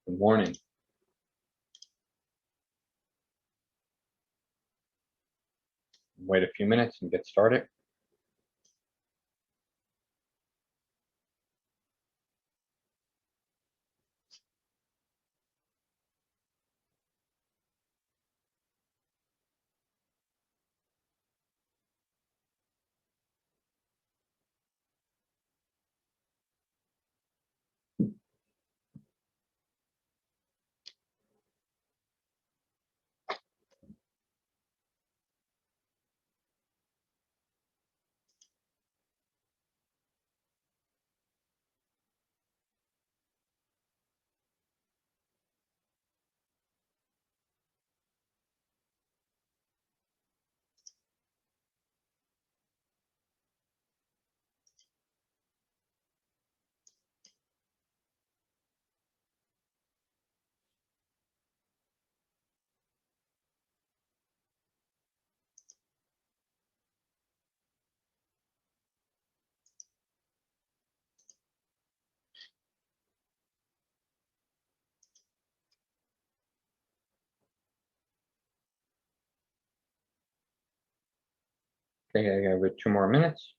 Good morning. Wait a few minutes and get started. Okay, I give it 2 more minutes.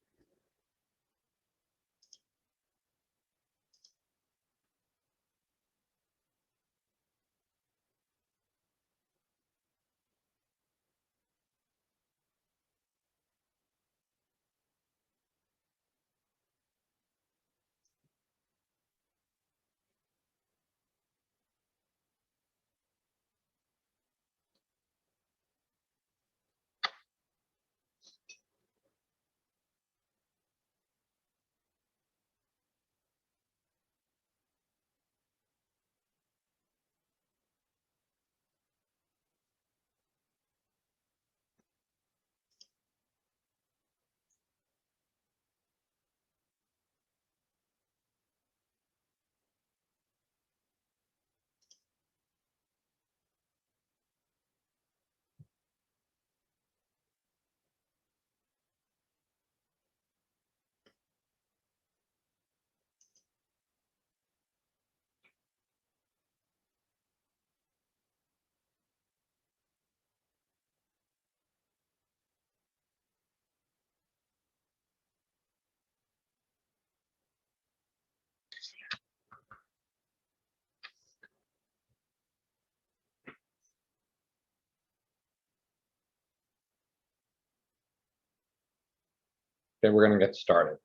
Okay, we're going to get started.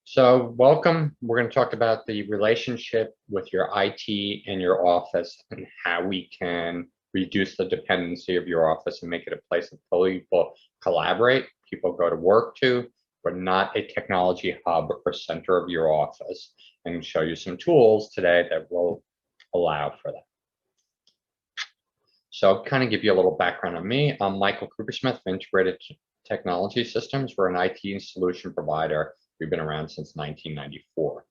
So welcome. We're going to talk about the relationship with your IT and your office and how we can reduce the dependency of your office and make it a place that people collaborate, people go to work to, but not a technology hub or center of your office, and show you some tools today that will allow for that. So kind of give you a little background on me. I'm Michael Coopersmith of Integrated Technology Systems. We're an IT solution provider. We've been around since 1994.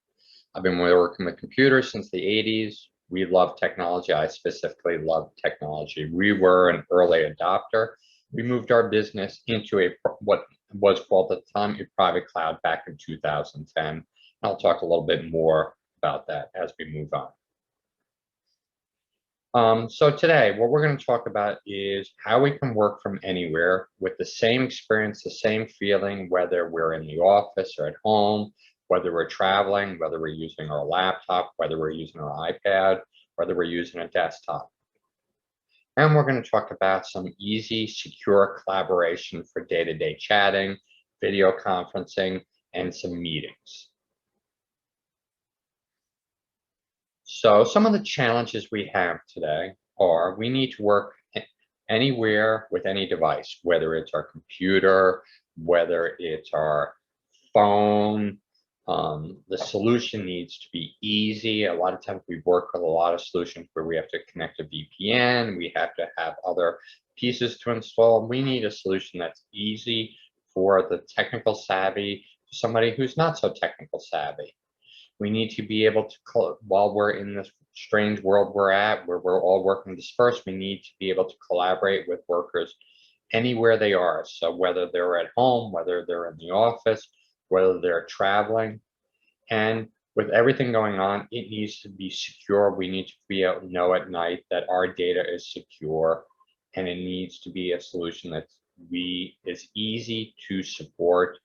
I've been working with computers since the 80s. We love technology. I specifically love technology. We were an early adopter. We moved our business into what was called at the time a private cloud back in 2010. I'll talk a little bit more about that as we move on. So today, what we're going to talk about is how we can work from anywhere with the same experience, the same feeling, whether we're in the office or at home, whether we're traveling, whether we're using our laptop, whether we're using our iPad, whether we're using a desktop. And we're going to talk about some easy, secure collaboration for day-to-day chatting, video conferencing, and some meetings. So some of the challenges we have today are we need to work anywhere with any device, whether it's our computer, whether it's our phone. The solution needs to be easy. A lot of times we work with a lot of solutions where we have to connect a VPN, we have to have other pieces to install. We need a solution that's easy for the technical savvy, somebody who's not so technical savvy. We need to be able to, while we're in this strange world we're at, where we're all working dispersed, we need to be able to collaborate with workers anywhere they are. So whether they're at home, whether they're in the office, whether they're traveling, and with everything going on, it needs to be secure. We need to be able to know at night that our data is secure, and it needs to be a solution that is easy to support.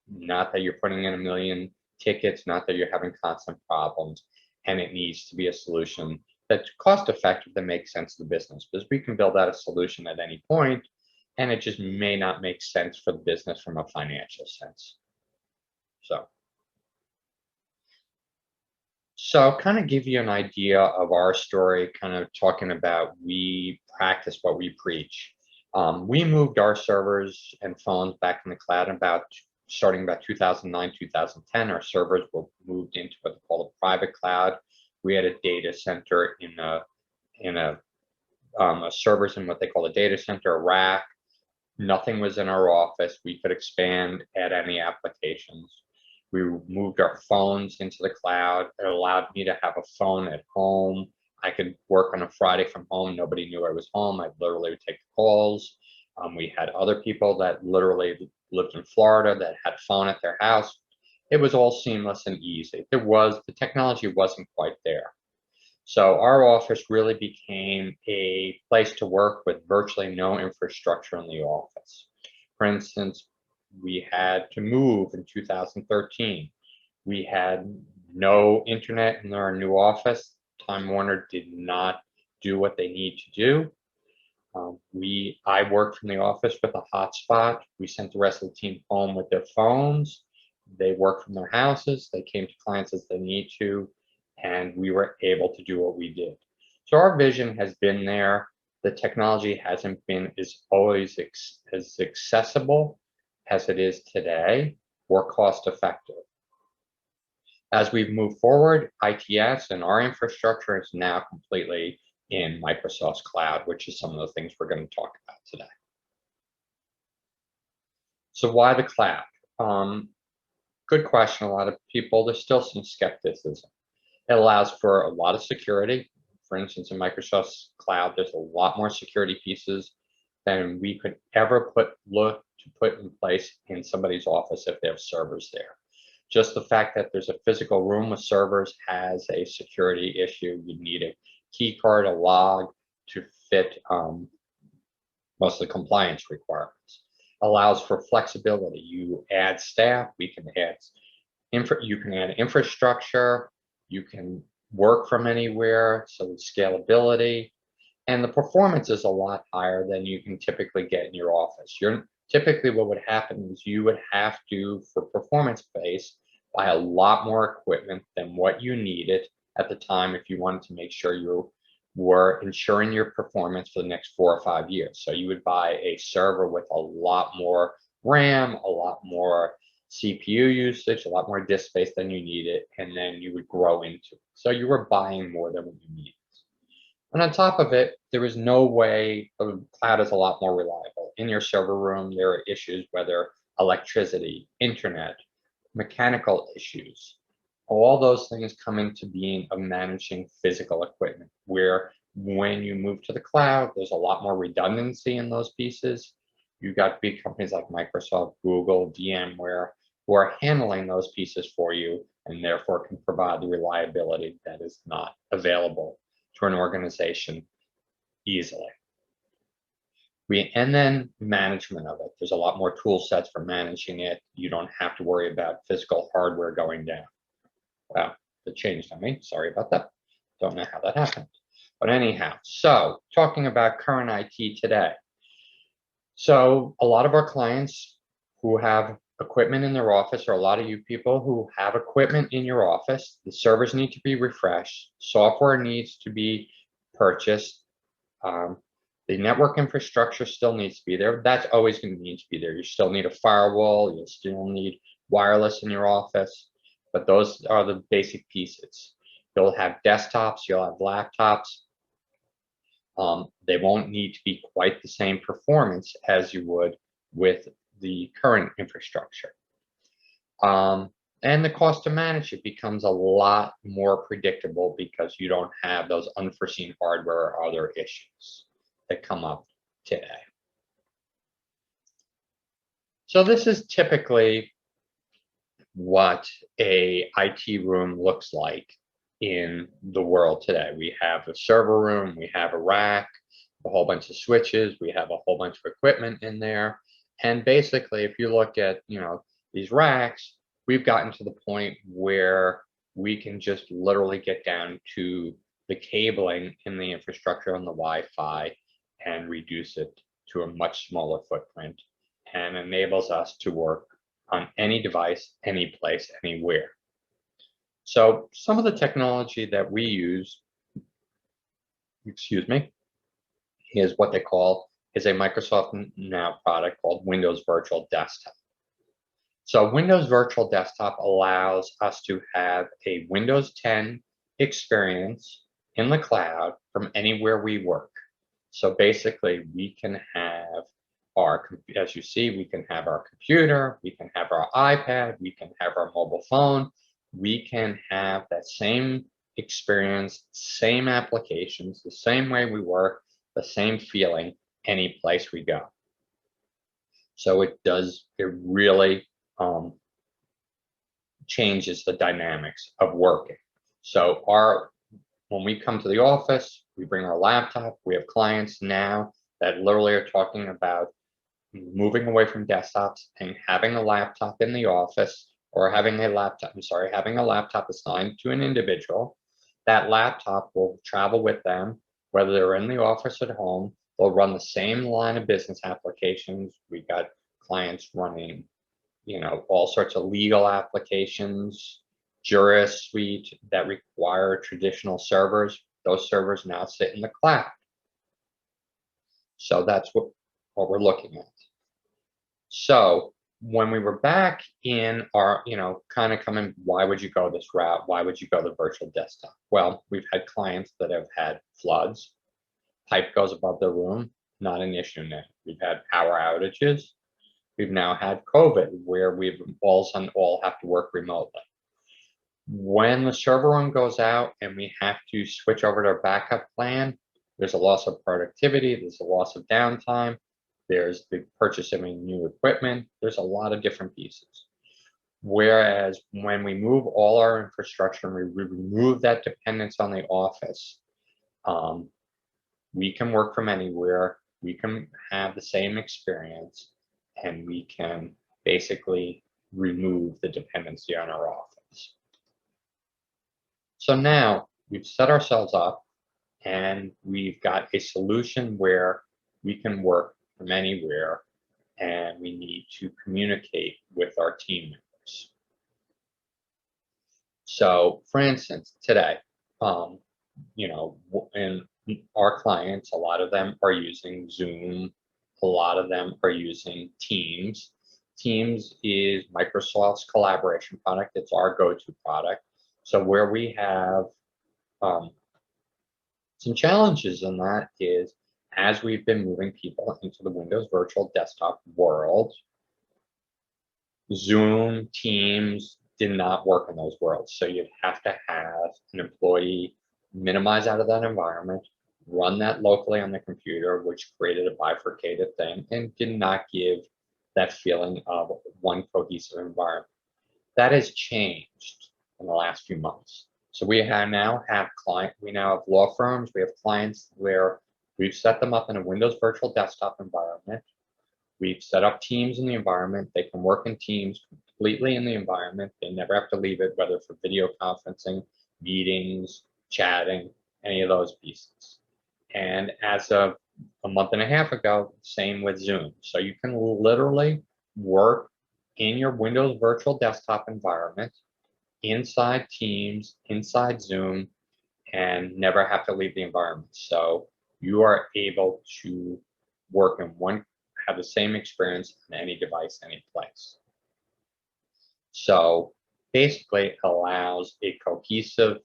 Not that you're putting in a million tickets, not that you're having constant problems, and it needs to be a solution that's cost effective, that makes sense to the business, because we can build out a solution at any point, and it just may not make sense for the business from a financial sense. So kind of give you an idea of our story, kind of talking about we practice what we preach. We moved our servers and phones back in the cloud starting about 2009, 2010. Our servers were moved into what they call a private cloud. We had a data center in a servers in what they call a data center, a rack. Nothing was in our office. We could expand, add any applications. We moved our phones into the cloud. It allowed me to have a phone at home. I could work on a Friday from home. Nobody knew I was home. I literally would take calls. We had other people that literally lived in Florida that had phone at their house. It was all seamless and easy. The technology wasn't quite there. So our office really became a place to work with virtually no infrastructure in the office. For instance, we had to move in 2013. We had no internet in our new office. Time Warner did not do what they need to do. I worked from the office with a hotspot. We sent the rest of the team home with their phones. They worked from their houses. They came to clients as they need to, and we were able to do what we did. So our vision has been there. The technology hasn't been as always as accessible as it is today, or cost effective. As we've moved forward, ITS and our infrastructure is now completely in Microsoft's cloud, which is some of the things we're going to talk about today. So why the cloud? Good question. A lot of people, there's still some skepticism. It allows for a lot of security. For instance, in Microsoft's cloud, there's a lot more security pieces than we could ever look to put in place in somebody's office if they have servers there. Just the fact that there's a physical room with servers has a security issue. You need a key card, a log to fit most of the compliance requirements. Allows for flexibility. You add staff, you can add infrastructure, you can work from anywhere, so the scalability. And the performance is a lot higher than you can typically get in your office. Typically what would happen is you would have to, for performance base, buy a lot more equipment than what you needed at the time if you wanted to make sure you were ensuring your performance for the next 4 or 5 years. So you would buy a server with a lot more RAM, a lot more CPU usage, a lot more disk space than you needed, and then you would grow into it. So you were buying more than what you needed. And on top of it, there is no way, the cloud is a lot more reliable. In your server room, there are issues, whether electricity, internet, mechanical issues. All those things come into being of managing physical equipment, where when you move to the cloud, there's a lot more redundancy in those pieces. You've got big companies like Microsoft, Google, VMware, who are handling those pieces for you, and therefore can provide the reliability that is not available to an organization easily. And then management of it. There's a lot more tool sets for managing it. You don't have to worry about physical hardware going down. Wow, it changed on me. Sorry about that. Don't know how that happened. But anyhow, so talking about current IT today. So a lot of our clients who have equipment in their office, or a lot of you people who have equipment in your office, the servers need to be refreshed, software needs to be purchased, the network infrastructure still needs to be there. That's always going to need to be there. You still need a firewall, you still need wireless in your office, but those are the basic pieces. You'll have desktops, you'll have laptops. They won't need to be quite the same performance as you would with the current infrastructure. And the cost to manage it becomes a lot more predictable because you don't have those unforeseen hardware or other issues that come up today. So this is typically what a IT room looks like in the world today. We have a server room, we have a rack, a whole bunch of switches, we have a whole bunch of equipment in there. And basically, if you look at, these racks, we've gotten to the point where we can just literally get down to the cabling in the infrastructure on the Wi-Fi and reduce it to a much smaller footprint, and enables us to work on any device, any place, anywhere. So some of the technology that we use, excuse me, is what they call is a Microsoft Now product called Windows Virtual Desktop. So Windows Virtual Desktop allows us to have a Windows 10 experience in the cloud from anywhere we work. So basically, we can have as you see, we can have our computer, we can have our iPad, we can have our mobile phone, we can have that same experience, same applications, the same way we work, the same feeling any place we go. So it really changes the dynamics of working. So when we come to the office, we bring our laptop. We have clients now that literally are talking about moving away from desktops and having a laptop in the office, or having a laptop assigned to an individual. That laptop will travel with them, whether they're in the office or at home. They'll run the same line of business applications. We got clients running, all sorts of legal applications, Juris Suite that require traditional servers. Those servers now sit in the cloud. So that's what we're looking at. So when we were back in our, kind of coming, why would you go this route? Why would you go the virtual desktop? Well, we've had clients that have had floods, pipe goes above the room, not an issue now. We've had power outages. We've now had COVID, where we've all of a sudden all have to work remotely. When the server room goes out and we have to switch over to a backup plan, there's a loss of productivity, there's a loss of downtime, there's the purchasing of new equipment, there's a lot of different pieces. Whereas when we move all our infrastructure and we remove that dependence on the office, we can work from anywhere, we can have the same experience, and we can basically remove the dependency on our office. So now we've set ourselves up and we've got a solution where we can work from anywhere, and we need to communicate with our team members. So for instance, today, and our clients, a lot of them are using Zoom, a lot of them are using Teams. Teams is Microsoft's collaboration product. It's our go-to product. So where we have some challenges in that is, as we've been moving people into the Windows Virtual Desktop world, Zoom, Teams did not work in those worlds. So you'd have to have an employee minimize out of that environment, run that locally on the computer, which created a bifurcated thing and did not give that feeling of one cohesive environment. That has changed in the last few months. So we now have law firms, we have clients where we've set them up in a Windows Virtual Desktop environment. We've set up Teams in the environment. They can work in Teams completely in the environment. They never have to leave it, whether for video conferencing, meetings, chatting, any of those pieces. And as of a month and a half ago, same with Zoom. So you can literally work in your Windows Virtual Desktop environment, inside Teams, inside Zoom, and never have to leave the environment. So you are able to work have the same experience on any device, any place. So basically it allows a cohesive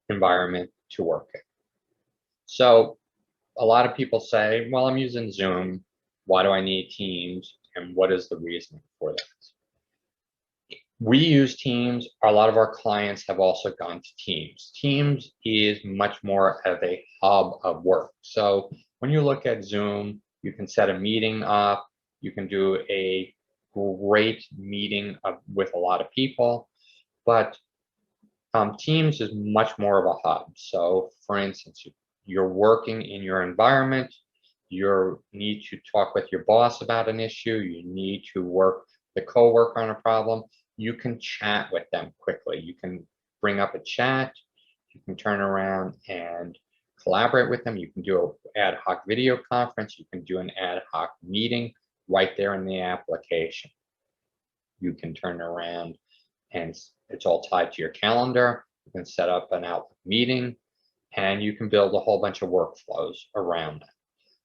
environment to work in. So a lot of people say, well, I'm using Zoom. Why do I need Teams? And what is the reason for that? We use Teams. A lot of our clients have also gone to Teams. Teams is much more of a hub of work. So when you look at Zoom, you can set a meeting up. You can do a great meeting with a lot of people, but Teams is much more of a hub. So for instance, you're working in your environment, you need to talk with your boss about an issue, you need to work the coworker on a problem, you can chat with them quickly. You can bring up a chat, you can turn around and collaborate with them, you can do an ad hoc video conference, you can do an ad hoc meeting right there in the application. You can turn around and it's all tied to your calendar. You can set up an Outlook meeting and you can build a whole bunch of workflows around it.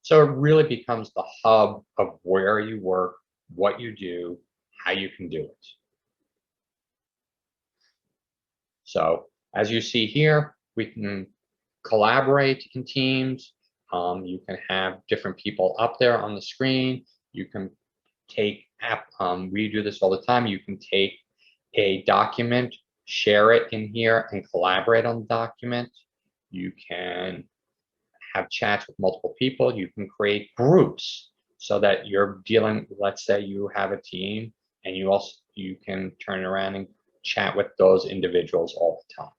So it really becomes the hub of where you work, what you do, how you can do it. So as you see here, we can collaborate in teams. You can have different people up there on the screen. You can take we do this all the time. You can take a document, share it in here and collaborate on the document. You can have chats with multiple people. You can create groups so that you're dealing, let's say you have a team and you can turn around and chat with those individuals all the time.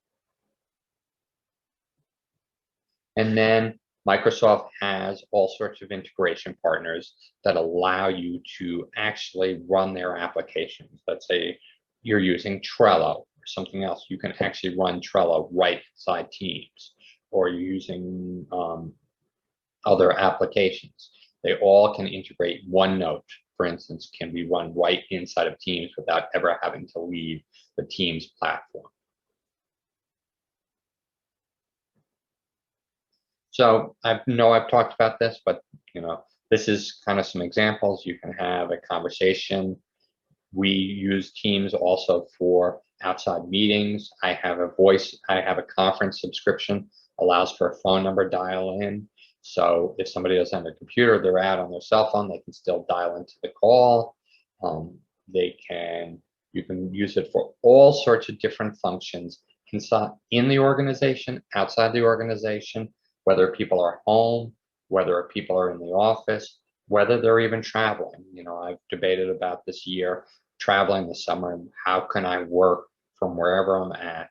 And then Microsoft has all sorts of integration partners that allow you to actually run their applications. Let's say you're using Trello or something else. You can actually run Trello right inside Teams, or you're using other applications. They all can integrate. OneNote, for instance, can be run right inside of Teams without ever having to leave the Teams platform. So I know I've talked about this, but this is kind of some examples. You can have a conversation. We use Teams also for outside meetings. I have a conference subscription, allows for a phone number dial in. So if somebody doesn't have a computer, they're out on their cell phone, they can still dial into the call. You can use it for all sorts of different functions in the organization, outside the organization, whether people are home, whether people are in the office, whether they're even traveling. I've debated about this year, traveling this summer, and how can I work from wherever I'm at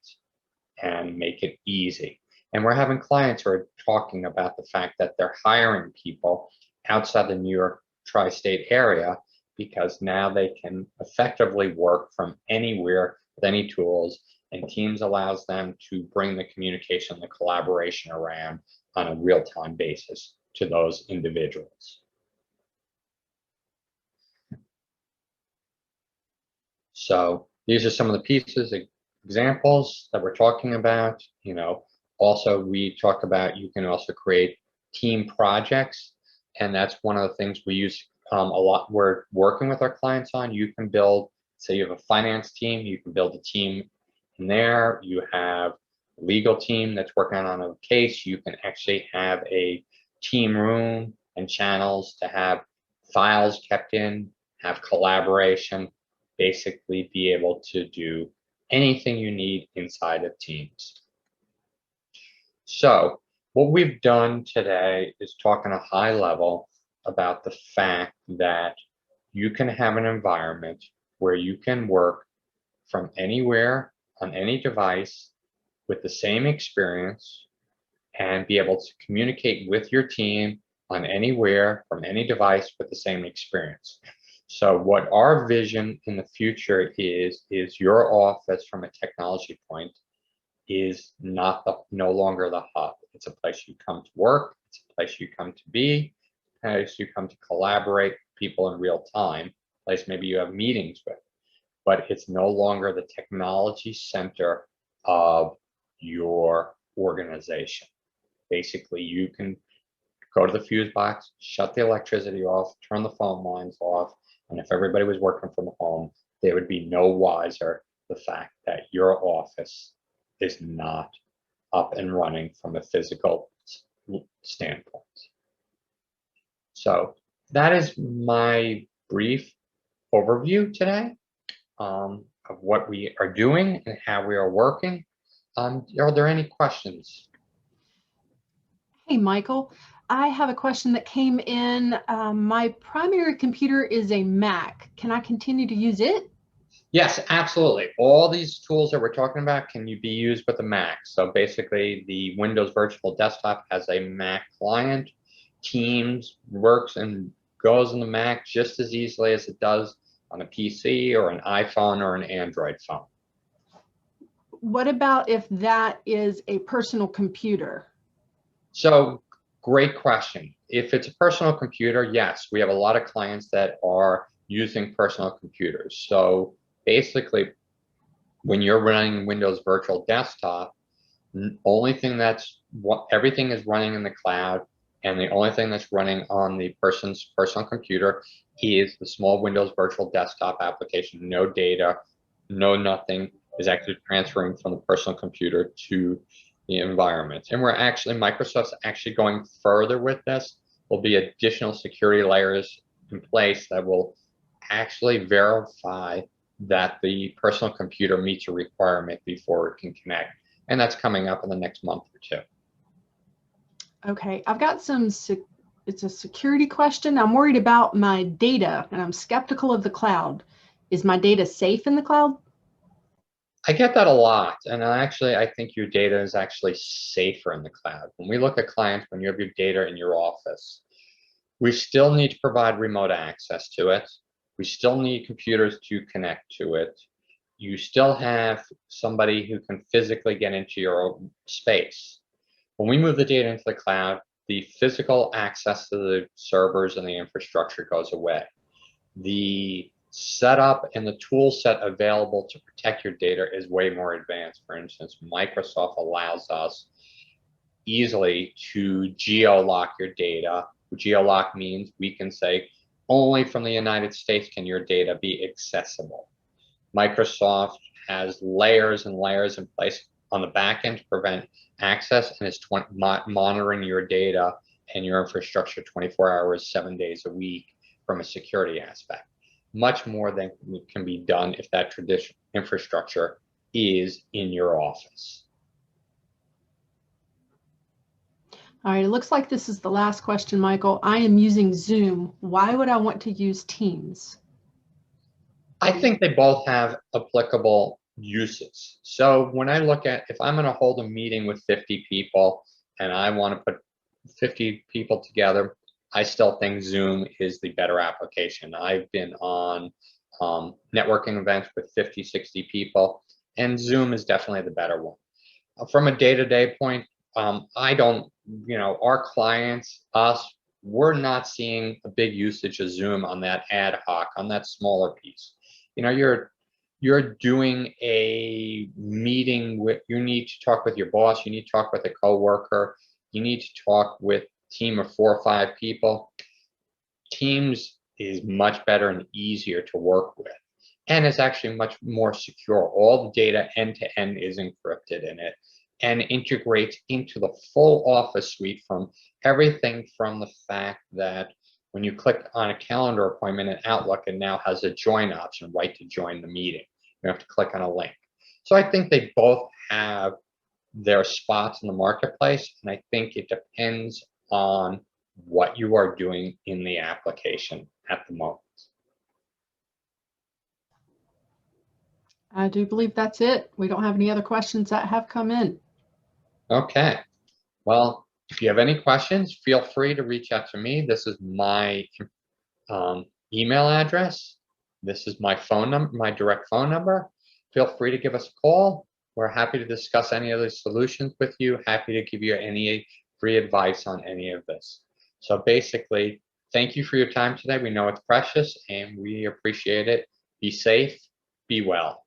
and make it easy. And we're having clients who are talking about the fact that they're hiring people outside the New York tri-state area because now they can effectively work from anywhere with any tools, and Teams allows them to bring the communication, the collaboration around on a real-time basis to those individuals. So these are some of the pieces, examples that we're talking about. Also we talk about, you can also create team projects, and that's one of the things we use a lot. We're working with our clients on. You can build, say you have a finance team, you can build a team in there. You have a legal team that's working on a case. You can actually have a team room and channels to have files kept in, have collaboration, basically be able to do anything you need inside of Teams. So what we've done today is talk on a high level about the fact that you can have an environment where you can work from anywhere on any device with the same experience and be able to communicate with your team on anywhere from any device with the same experience. So what our vision in the future is your office from a technology point is no longer the hub. It's a place you come to work, it's a place you come to be, a place you come to collaborate with people in real time, a place maybe you have meetings with, but it's no longer the technology center of your organization. Basically, you can go to the fuse box, shut the electricity off, turn the phone lines off, and if everybody was working from home, they would be no wiser the fact that your office is not up and running from a physical standpoint. So that is my brief overview today of what we are doing and how we are working. Are there any questions? Hey, Michael, I have a question that came in. My primary computer is a Mac. Can I continue to use it? Yes, absolutely. All these tools that we're talking about can be used with a Mac. So basically, the Windows Virtual Desktop has a Mac client. Teams works and goes on the Mac just as easily as it does on a PC or an iPhone or an Android phone. What about if that is a personal computer? So great question. If it's a personal computer, yes, we have a lot of clients that are using personal computers. So basically, when you're running Windows Virtual Desktop, only thing everything is running in the cloud, and the only thing that's running on the person's personal computer is the small Windows Virtual Desktop application. No data, no nothing is actually transferring from the personal computer to the environment. And Microsoft's actually going further with this. There'll be additional security layers in place that will actually verify that the personal computer meets a requirement before it can connect. And that's coming up in the next month or two. Okay, I've got it's a security question. I'm worried about my data and I'm skeptical of the cloud. Is my data safe in the cloud? I get that a lot. And I think your data is actually safer in the cloud. When we look at clients, when you have your data in your office, we still need to provide remote access to it. We still need computers to connect to it. You still have somebody who can physically get into your space. When we move the data into the cloud, the physical access to the servers and the infrastructure goes away. The setup and the tool set available to protect your data is way more advanced. For instance, Microsoft allows us easily to geo-lock your data. Geo-lock means we can say only from the United States can your data be accessible. Microsoft has layers and layers in place on the back end to prevent access, and is monitoring your data and your infrastructure 24 hours, 7 days a week from a security aspect. Much more than can be done if that traditional infrastructure is in your office. All right, it looks like this is the last question, Michael. I am using Zoom. Why would I want to use Teams? I think they both have applicable uses. So when I look at, if I'm going to hold a meeting with 50 people and I want to put 50 people together, I still think Zoom is the better application. I've been on networking events with 50, 60 people, and Zoom is definitely the better one. From a day-to-day point, I don't, our clients, us, we're not seeing a big usage of Zoom on that ad hoc, on that smaller piece. You're doing a meeting you need to talk with your boss, you need to talk with a coworker, you need to talk with a team of 4 or 5 people. Teams is much better and easier to work with, and it's actually much more secure. All the data end to end is encrypted in it and integrates into the full Office suite, from everything from the fact that when you click on a calendar appointment in Outlook, it now has a join option, right, to join the meeting. You have to click on a link. So I think they both have their spots in the marketplace, and I think it depends on what you are doing in the application at the moment. I do believe that's it. We don't have any other questions that have come in. Okay. Well, if you have any questions, feel free to reach out to me. This is my email address. This is my phone number, my direct phone number. Feel free to give us a call. We're happy to discuss any of the solutions with you. Happy to give you any free advice on any of this. So basically, thank you for your time today. We know it's precious and we appreciate it. Be safe, be well.